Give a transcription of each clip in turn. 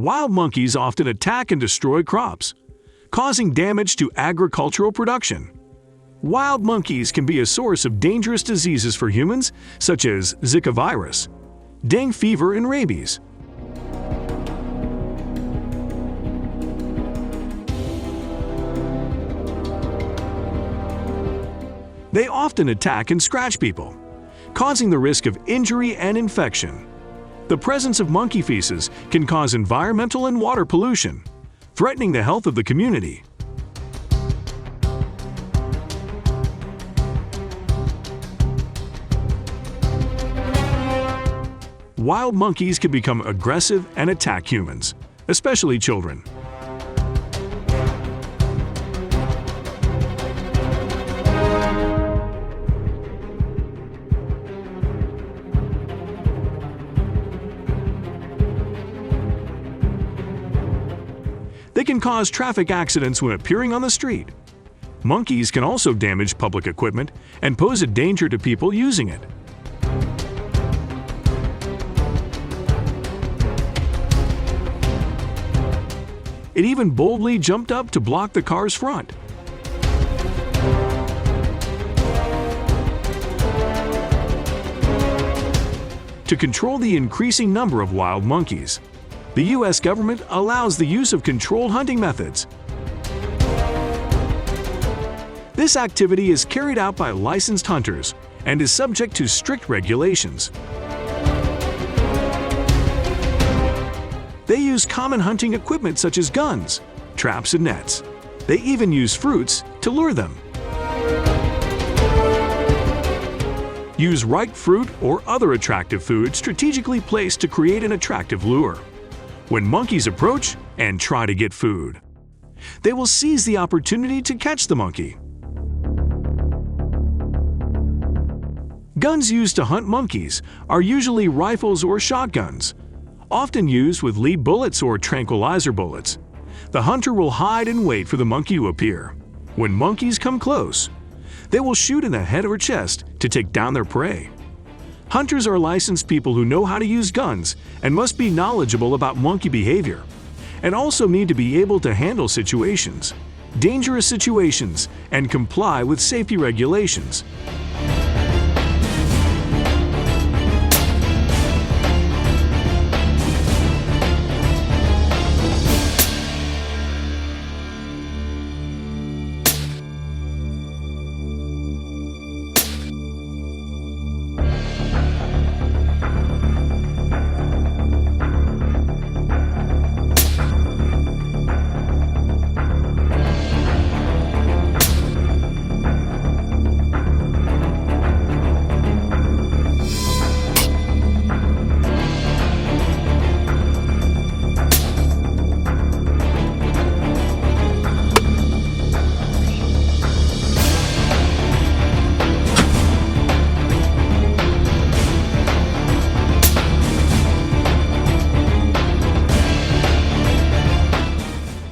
Wild monkeys often attack and destroy crops, causing damage to agricultural production. Wild monkeys can be a source of dangerous diseases for humans, such as Zika virus, dengue fever, and rabies. They often attack and scratch people, causing the risk of injury and infection. The presence of monkey feces can cause environmental and water pollution, threatening the health of the community. Wild monkeys can become aggressive and attack humans, especially children. They can cause traffic accidents when appearing on the street. Monkeys can also damage public equipment and pose a danger to people using it. It even boldly jumped up to block the car's front. To control the increasing number of wild monkeys, the U.S. government allows the use of controlled hunting methods. This activity is carried out by licensed hunters and is subject to strict regulations. They use common hunting equipment such as guns, traps, and nets. They even use fruits to lure them. Use ripe fruit or other attractive food strategically placed to create an attractive lure. When monkeys approach and try to get food, they will seize the opportunity to catch the monkey. Guns used to hunt monkeys are usually rifles or shotguns, often used with lead bullets or tranquilizer bullets. The hunter will hide and wait for the monkey to appear. When monkeys come close, they will shoot in the head or chest to take down their prey. Hunters are licensed people who know how to use guns and must be knowledgeable about monkey behavior, and also need to be able to handle dangerous situations, and comply with safety regulations.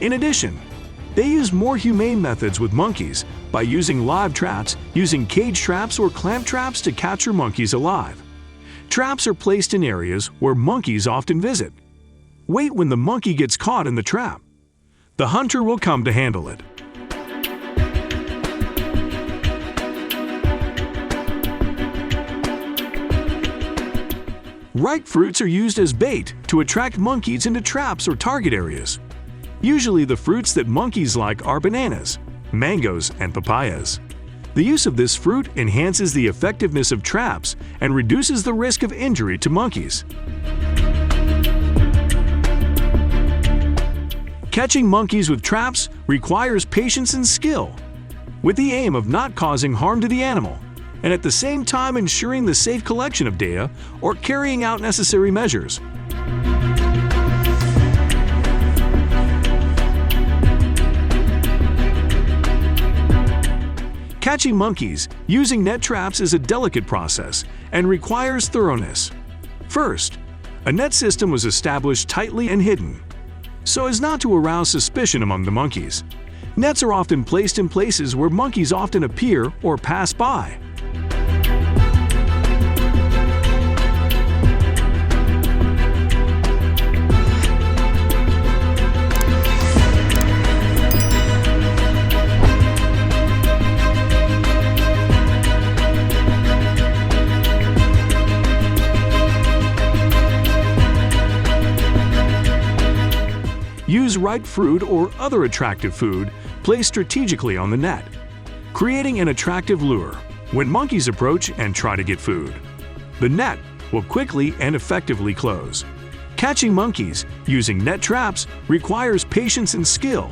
In addition, they use more humane methods with monkeys by using live traps, using cage traps or clamp traps to capture monkeys alive. Traps are placed in areas where monkeys often visit. Wait when the monkey gets caught in the trap. The hunter will come to handle it. Ripe fruits are used as bait to attract monkeys into traps or target areas. Usually the fruits that monkeys like are bananas, mangoes, and papayas. The use of this fruit enhances the effectiveness of traps and reduces the risk of injury to monkeys. Catching monkeys with traps requires patience and skill, with the aim of not causing harm to the animal, and at the same time ensuring the safe collection of data or carrying out necessary measures. Catching monkeys using net traps is a delicate process and requires thoroughness. First, a net system was established tightly and hidden, so as not to arouse suspicion among the monkeys. Nets are often placed in places where monkeys often appear or pass by. use ripe fruit or other attractive food placed strategically on the net, creating an attractive lure when monkeys approach and try to get food. The net will quickly and effectively close. Catching monkeys using net traps requires patience and skill,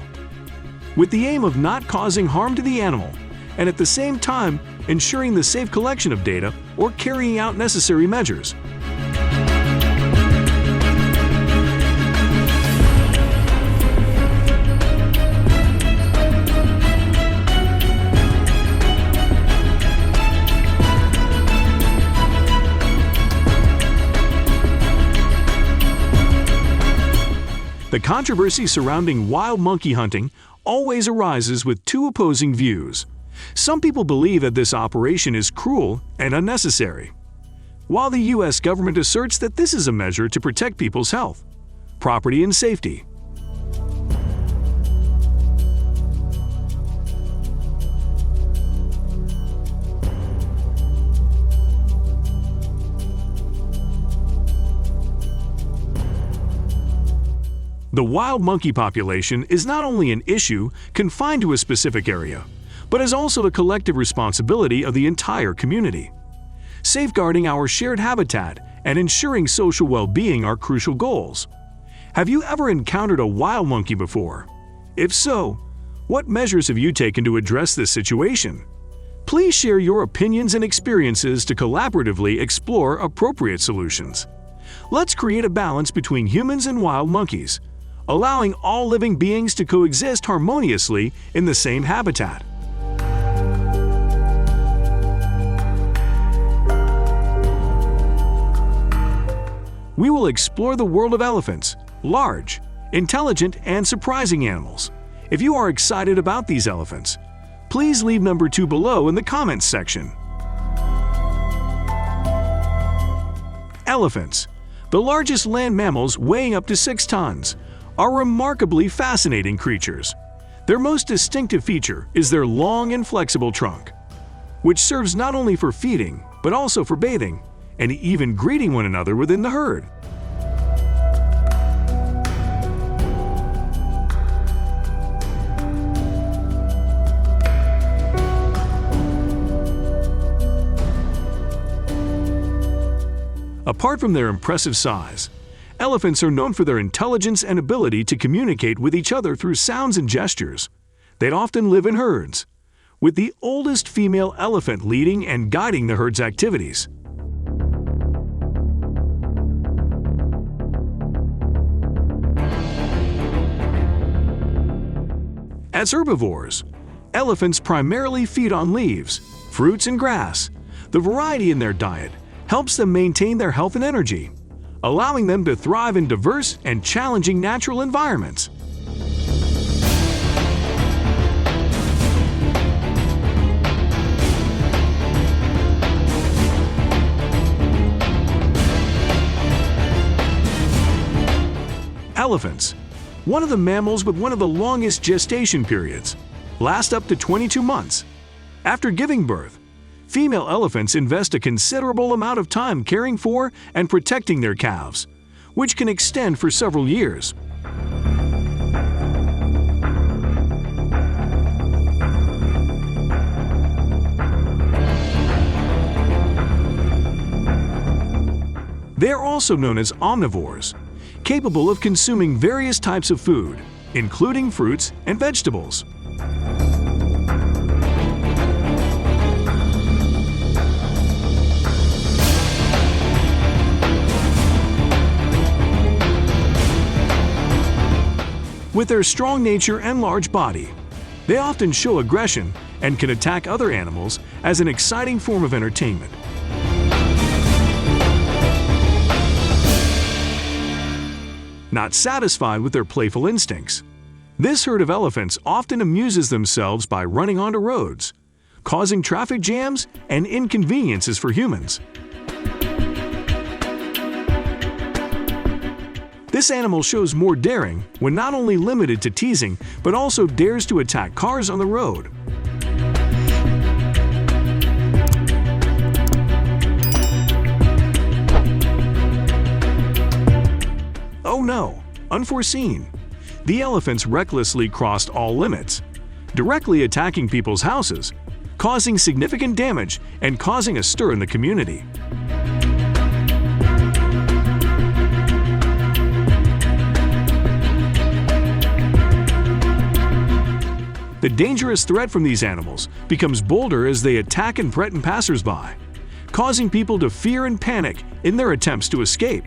with the aim of not causing harm to the animal and at the same time ensuring the safe collection of data or carrying out necessary measures. The controversy surrounding wild monkey hunting always arises with two opposing views. Some people believe that this operation is cruel and unnecessary, while the U.S. government asserts that this is a measure to protect people's health, property, and safety. The wild monkey population is not only an issue confined to a specific area, but is also the collective responsibility of the entire community. Safeguarding our shared habitat and ensuring social well-being are crucial goals. Have you ever encountered a wild monkey before? If so, what measures have you taken to address this situation? Please share your opinions and experiences to collaboratively explore appropriate solutions. Let's create a balance between humans and wild monkeys, allowing all living beings to coexist harmoniously in the same habitat. We will explore the world of elephants, large, intelligent, and surprising animals. If you are excited about these elephants, please leave number 2 below in the comments section. Elephants, the largest land mammals weighing up to 6 tons, are remarkably fascinating creatures. Their most distinctive feature is their long and flexible trunk, which serves not only for feeding, but also for bathing, and even greeting one another within the herd. Apart from their impressive size, elephants are known for their intelligence and ability to communicate with each other through sounds and gestures. They often live in herds, with the oldest female elephant leading and guiding the herd's activities. As herbivores, elephants primarily feed on leaves, fruits, and grass. The variety in their diet helps them maintain their health and energy, allowing them to thrive in diverse and challenging natural environments. Elephants, one of the mammals with one of the longest gestation periods, last up to 22 months. After giving birth, female elephants invest a considerable amount of time caring for and protecting their calves, which can extend for several years. They are also known as omnivores, capable of consuming various types of food, including fruits and vegetables. With their strong nature and large body, they often show aggression and can attack other animals as an exciting form of entertainment. Not satisfied with their playful instincts, this herd of elephants often amuses themselves by running onto roads, causing traffic jams and inconveniences for humans. This animal shows more daring when not only limited to teasing, but also dares to attack cars on the road. Oh no, unforeseen. the elephants recklessly crossed all limits, directly attacking people's houses, causing significant damage and causing a stir in the community. The dangerous threat from these animals becomes bolder as they attack and threaten passersby, causing people to fear and panic in their attempts to escape.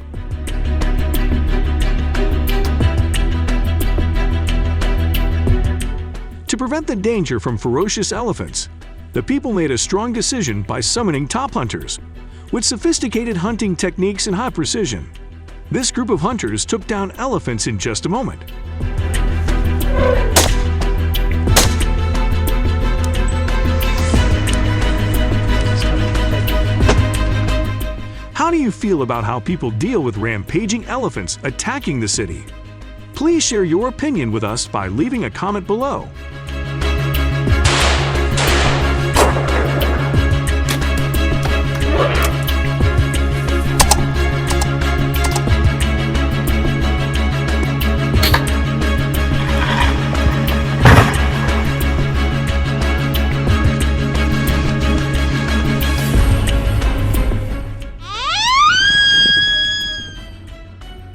To prevent the danger from ferocious elephants, the people made a strong decision by summoning top hunters, with sophisticated hunting techniques and high precision. This group of hunters took down elephants in just a moment. How do you feel about how people deal with rampaging elephants attacking the city? Please share your opinion with us by leaving a comment below.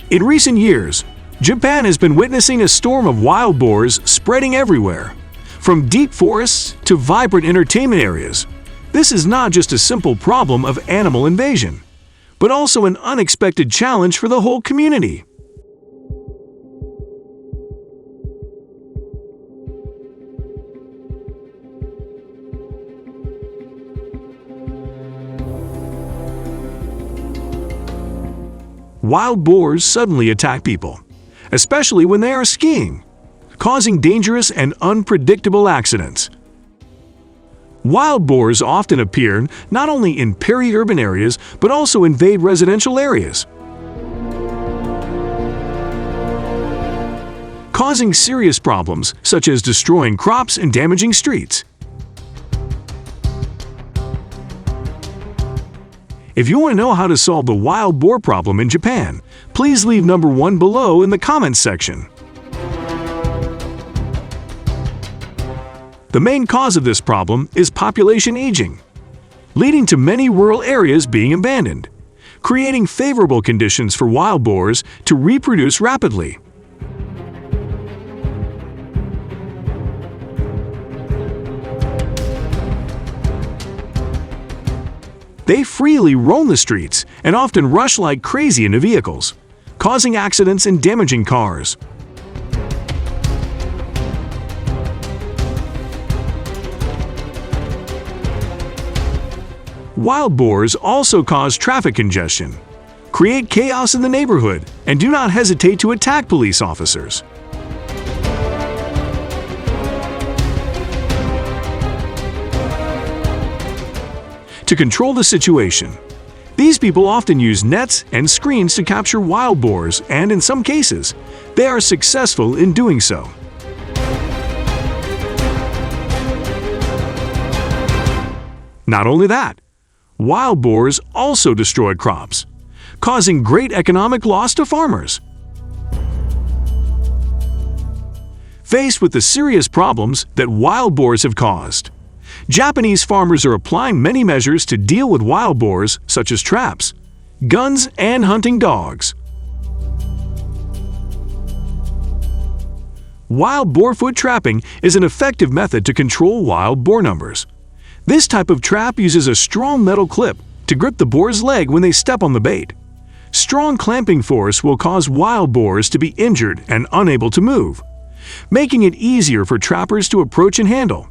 In recent years, Japan has been witnessing a storm of wild boars spreading everywhere, from deep forests to vibrant entertainment areas. This is not just a simple problem of animal invasion, but also an unexpected challenge for the whole community. Wild boars suddenly attack people, especially when they are skiing, causing dangerous and unpredictable accidents. Wild boars often appear not only in peri-urban areas but also invade residential areas, causing serious problems such as destroying crops and damaging streets. If you want to know how to solve the wild boar problem in Japan, please leave number 1 below in the comments section. The main cause of this problem is population aging, leading to many rural areas being abandoned, creating favorable conditions for wild boars to reproduce rapidly. They freely roam the streets and often rush like crazy into vehicles, causing accidents and damaging cars. Wild boars also cause traffic congestion, create chaos in the neighborhood, and do not hesitate to attack police officers. To control the situation, these people often use nets and screens to capture wild boars, and in some cases, they are successful in doing so. Not only that, wild boars also destroy crops, causing great economic loss to farmers. Faced with the serious problems that wild boars have caused, Japanese farmers are applying many measures to deal with wild boars, such as traps, guns, and hunting dogs. Wild boar foot trapping is an effective method to control wild boar numbers. This type of trap uses a strong metal clip to grip the boar's leg when they step on the bait. Strong clamping force will cause wild boars to be injured and unable to move, making it easier for trappers to approach and handle.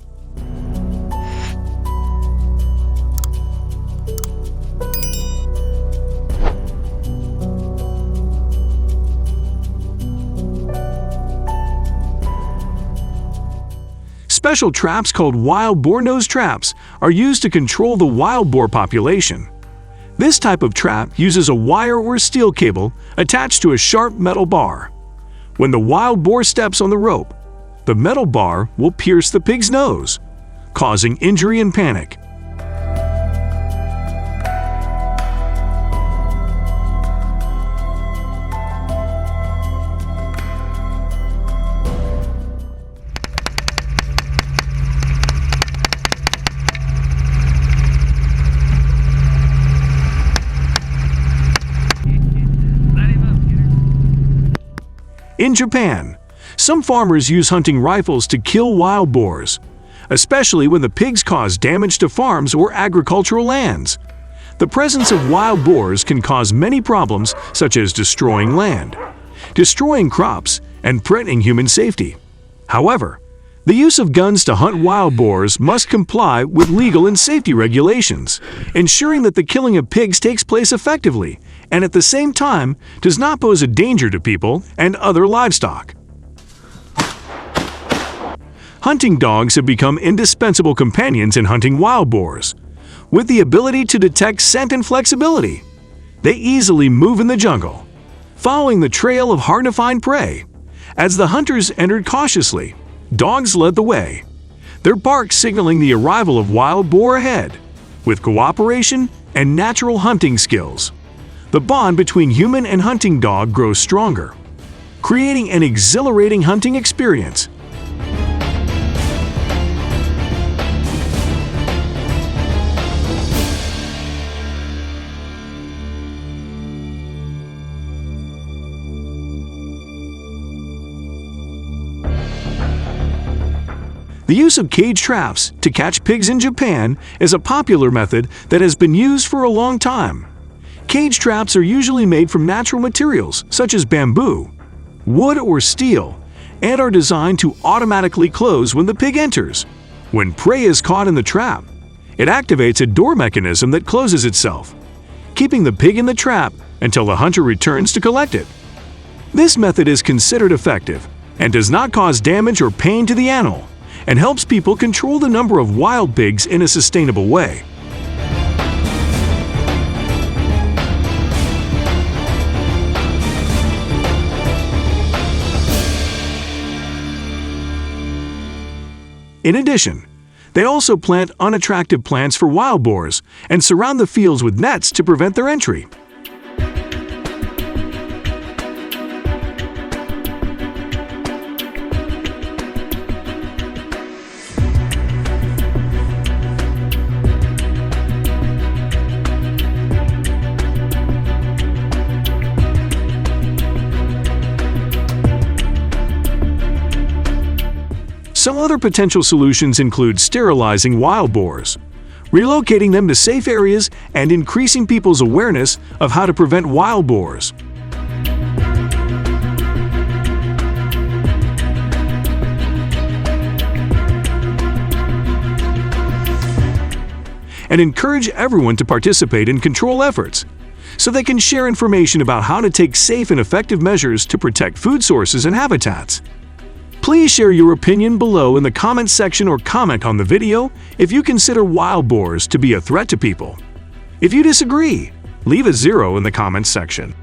Special traps called wild boar nose traps are used to control the wild boar population. This type of trap uses a wire or steel cable attached to a sharp metal bar. When the wild boar steps on the rope, the metal bar will pierce the pig's nose, causing injury and panic. In Japan, some farmers use hunting rifles to kill wild boars, especially when the pigs cause damage to farms or agricultural lands. The presence of wild boars can cause many problems, such as destroying land, destroying crops, and threatening human safety. However, the use of guns to hunt wild boars must comply with legal and safety regulations, ensuring that the killing of pigs takes place effectively and at the same time does not pose a danger to people and other livestock. Hunting dogs have become indispensable companions in hunting wild boars. With the ability to detect scent and flexibility, they easily move in the jungle, following the trail of hard-to-find prey. As the hunters entered cautiously, dogs led the way, their bark signaling the arrival of wild boar ahead. With cooperation and natural hunting skills, the bond between human and hunting dog grows stronger, creating an exhilarating hunting experience. The use of cage traps to catch pigs in Japan is a popular method that has been used for a long time. Cage traps are usually made from natural materials such as bamboo, wood, or steel, and are designed to automatically close when the pig enters. When prey is caught in the trap, it activates a door mechanism that closes itself, keeping the pig in the trap until the hunter returns to collect it. This method is considered effective and does not cause damage or pain to the animal, and helps people control the number of wild pigs in a sustainable way. In addition, they also plant unattractive plants for wild boars and surround the fields with nets to prevent their entry. Some other potential solutions include sterilizing wild boars, relocating them to safe areas, and increasing people's awareness of how to prevent wild boars. And encourage everyone to participate in control efforts, so they can share information about how to take safe and effective measures to protect food sources and habitats. Please share your opinion below in the comments section or comment on the video if you consider wild boars to be a threat to people. If you disagree, leave a 0 in the comments section.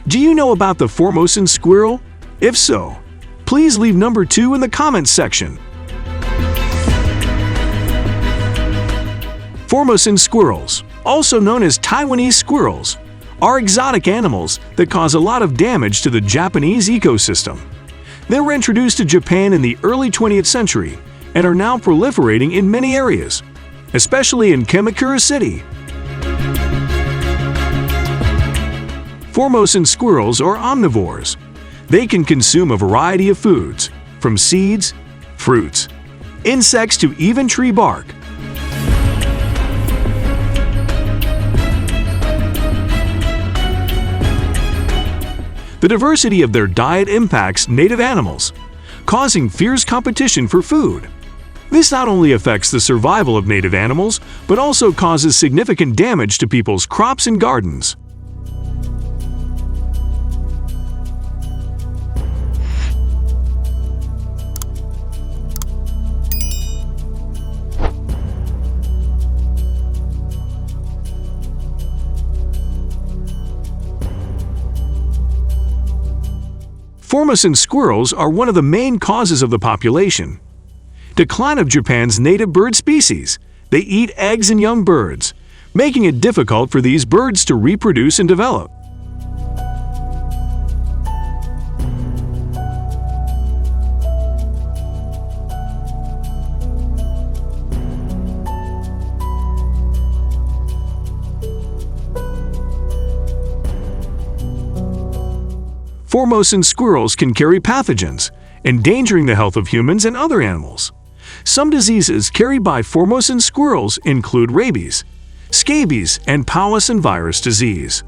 Do you know about the Formosan squirrel? If so, please leave number 2 in the comments section. Formosan squirrels, also known as Taiwanese squirrels, are exotic animals that cause a lot of damage to the Japanese ecosystem. They were introduced to Japan in the early 20th century and are now proliferating in many areas, especially in Kamakura City. Formosan squirrels are omnivores. They can consume a variety of foods, from seeds, fruits, insects to even tree bark. The diversity of their diet impacts native animals, causing fierce competition for food. This not only affects the survival of native animals, but also causes significant damage to people's crops and gardens. Formosan squirrels are one of the main causes of the population decline of Japan's native bird species. They eat eggs and young birds, making it difficult for these birds to reproduce and develop. Formosan squirrels can carry pathogens, endangering the health of humans and other animals. Some diseases carried by Formosan squirrels include rabies, scabies, and Powassan virus disease.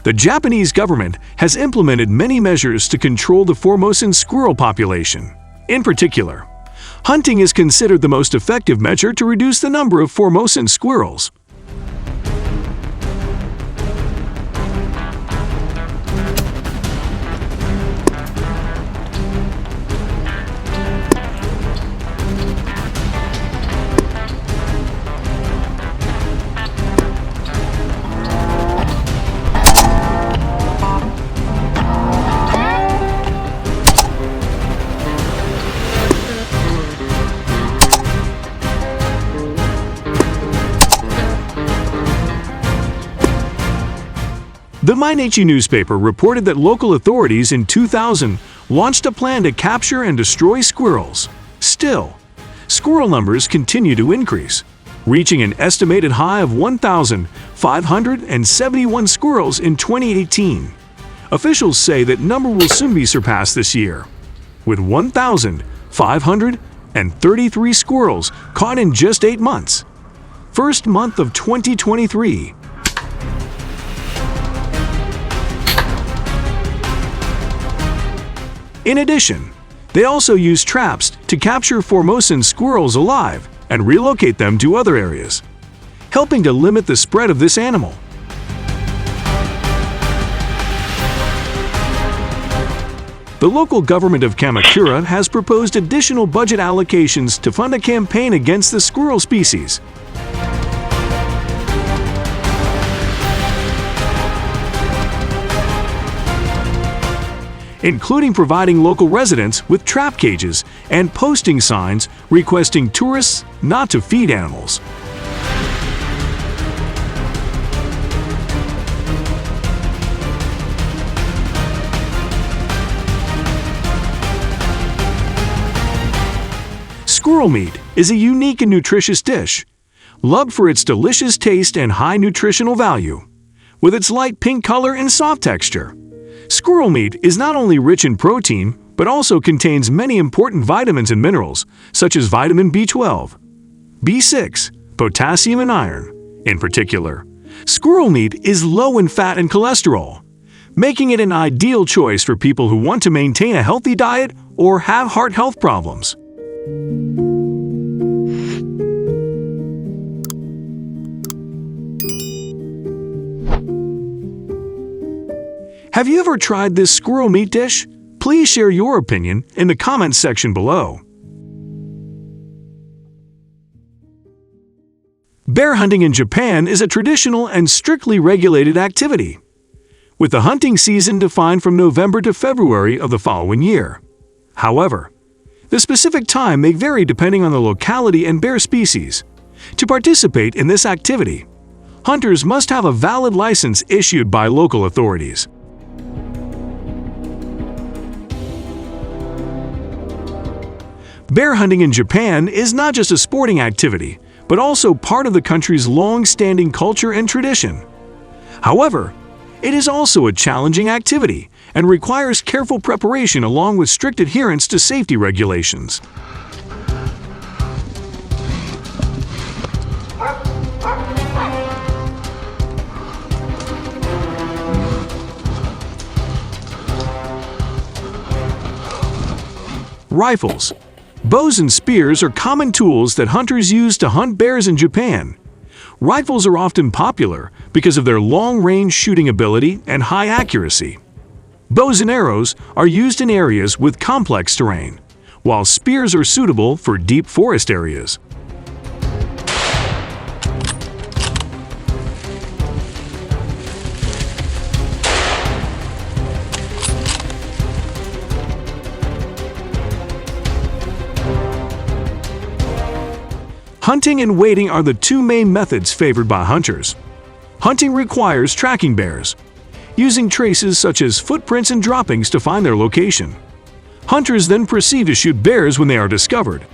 The Japanese government has implemented many measures to control the Formosan squirrel population. In particular, hunting is considered the most effective measure to reduce the number of Formosan squirrels. The Mainichi newspaper reported that local authorities in 2000 launched a plan to capture and destroy squirrels. Still, squirrel numbers continue to increase, reaching an estimated high of 1,571 squirrels in 2018. Officials say that number will soon be surpassed this year, with 1,533 squirrels caught in just 8 months. First month of 2023. In addition, they also use traps to capture Formosan squirrels alive and relocate them to other areas, helping to limit the spread of this animal. The local government of Kamakura has proposed additional budget allocations to fund a campaign against the squirrel species. Including providing local residents with trap cages and posting signs requesting tourists not to feed animals. Squirrel meat is a unique and nutritious dish, loved for its delicious taste and high nutritional value. With its light pink color and soft texture, squirrel meat is not only rich in protein, but also contains many important vitamins and minerals, such as vitamin B12, B6, potassium, and iron. In particular, squirrel meat is low in fat and cholesterol, making it an ideal choice for people who want to maintain a healthy diet or have heart health problems. Have you ever tried this squirrel meat dish? Please share your opinion in the comments section below. Bear hunting in Japan is a traditional and strictly regulated activity, with the hunting season defined from November to February of the following year. However, the specific time may vary depending on the locality and bear species. To participate in this activity, hunters must have a valid license issued by local authorities. Bear hunting in Japan is not just a sporting activity, but also part of the country's long-standing culture and tradition. However, it is also a challenging activity and requires careful preparation along with strict adherence to safety regulations. Rifles, bows, and spears are common tools that hunters use to hunt bears in Japan. Rifles are often popular because of their long-range shooting ability and high accuracy. Bows and arrows are used in areas with complex terrain, while spears are suitable for deep forest areas. Hunting and wading are the two main methods favored by hunters. Hunting requires tracking bears, using traces such as footprints and droppings to find their location. Hunters then proceed to shoot bears when they are discovered.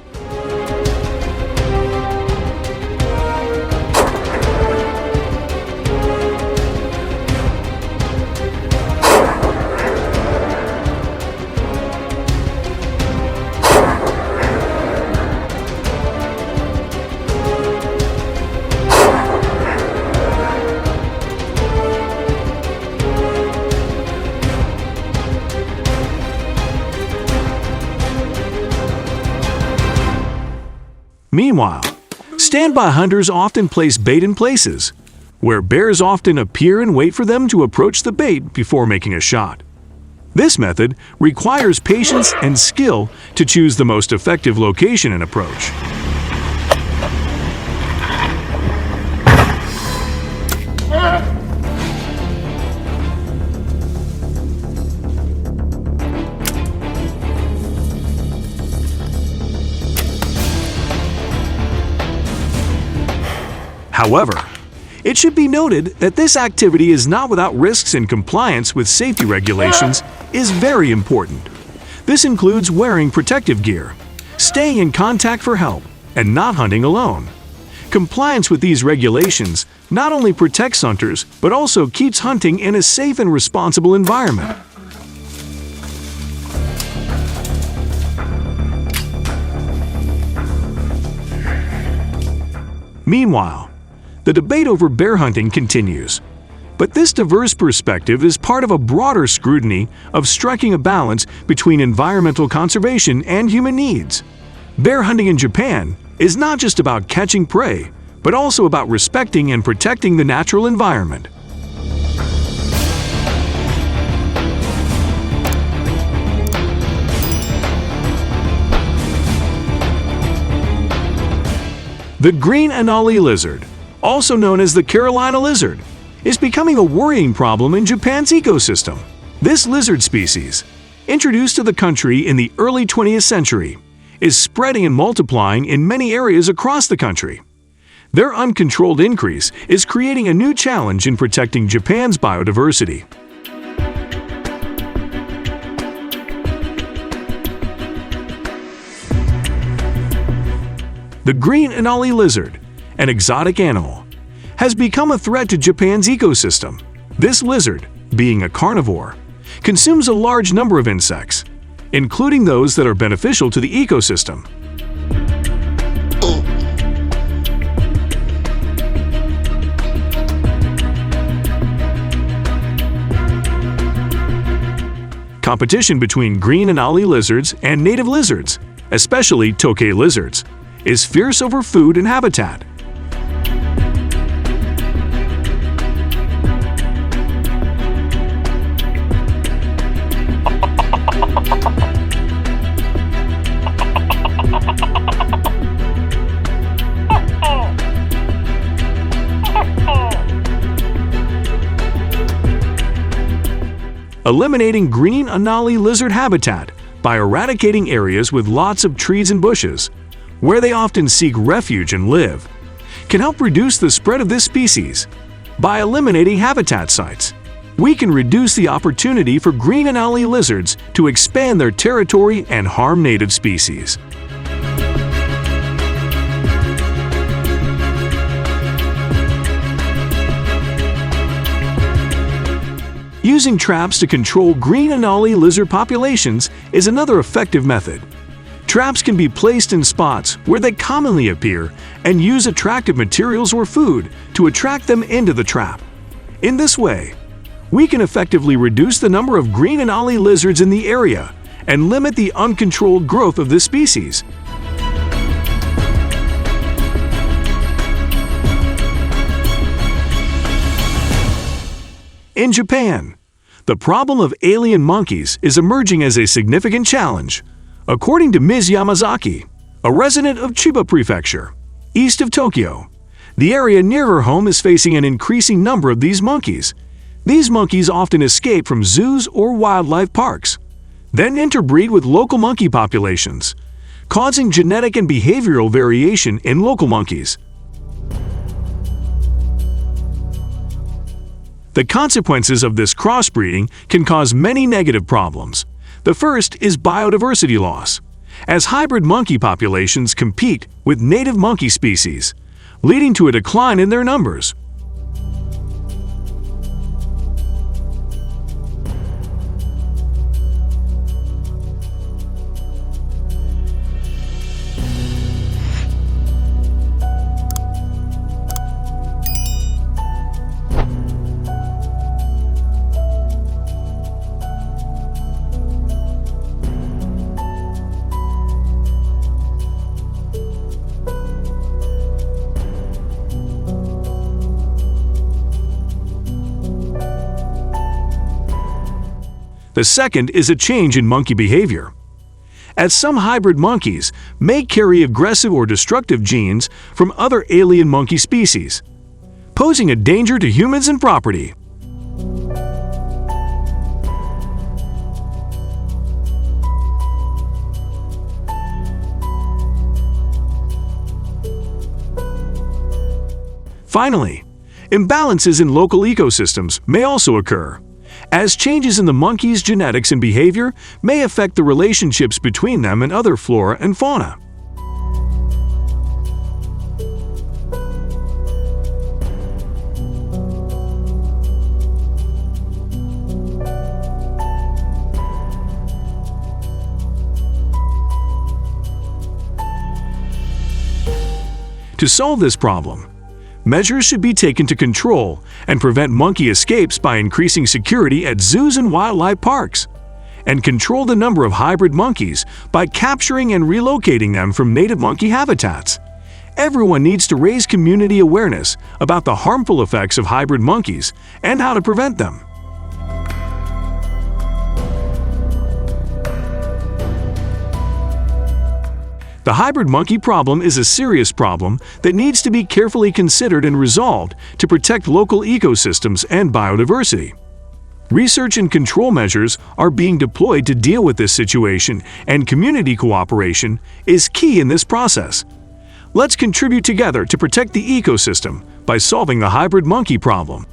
Meanwhile, standby hunters often place bait in places where bears often appear and wait for them to approach the bait before making a shot. This method requires patience and skill to choose the most effective location and approach. However, it should be noted that this activity is not without risks, and compliance with safety regulations is very important. This includes wearing protective gear, staying in contact for help, and not hunting alone. Compliance with these regulations not only protects hunters, but also keeps hunting in a safe and responsible environment. Meanwhile, the debate over bear hunting continues. But this diverse perspective is part of a broader scrutiny of striking a balance between environmental conservation and human needs. Bear hunting in Japan is not just about catching prey, but also about respecting and protecting the natural environment. The green anole lizard, also known as the Carolina lizard, is becoming a worrying problem in Japan's ecosystem. This lizard species, introduced to the country in the early 20th century, is spreading and multiplying in many areas across the country. Their uncontrolled increase is creating a new challenge in protecting Japan's biodiversity. The green anole lizard, an exotic animal, has become a threat to Japan's ecosystem. This lizard, being a carnivore, consumes a large number of insects, including those that are beneficial to the ecosystem. Competition between green anole lizards and native lizards, especially tokay lizards, is fierce over food and habitat. Eliminating green anole lizard habitat by eradicating areas with lots of trees and bushes, where they often seek refuge and live, can help reduce the spread of this species. By eliminating habitat sites, we can reduce the opportunity for green anole lizards to expand their territory and harm native species. Using traps to control green anole lizard populations is another effective method. Traps can be placed in spots where they commonly appear and use attractive materials or food to attract them into the trap. In this way, we can effectively reduce the number of green anole lizards in the area and limit the uncontrolled growth of this species. In Japan, the problem of alien monkeys is emerging as a significant challenge. According to Ms. Yamazaki, a resident of Chiba Prefecture, east of Tokyo, the area near her home is facing an increasing number of these monkeys. These monkeys often escape from zoos or wildlife parks, then interbreed with local monkey populations, causing genetic and behavioral variation in local monkeys. The consequences of this crossbreeding can cause many negative problems. The first is biodiversity loss, as hybrid monkey populations compete with native monkey species, leading to a decline in their numbers. The second is a change in monkey behavior, as some hybrid monkeys may carry aggressive or destructive genes from other alien monkey species, posing a danger to humans and property. Finally, imbalances in local ecosystems may also occur, as changes in the monkey's genetics and behavior may affect the relationships between them and other flora and fauna. To solve this problem, measures should be taken to control and prevent monkey escapes by increasing security at zoos and wildlife parks, and control the number of hybrid monkeys by capturing and relocating them from native monkey habitats. Everyone needs to raise community awareness about the harmful effects of hybrid monkeys and how to prevent them. The hybrid monkey problem is a serious problem that needs to be carefully considered and resolved to protect local ecosystems and biodiversity. Research and control measures are being deployed to deal with this situation, and community cooperation is key in this process. Let's contribute together to protect the ecosystem by solving the hybrid monkey problem.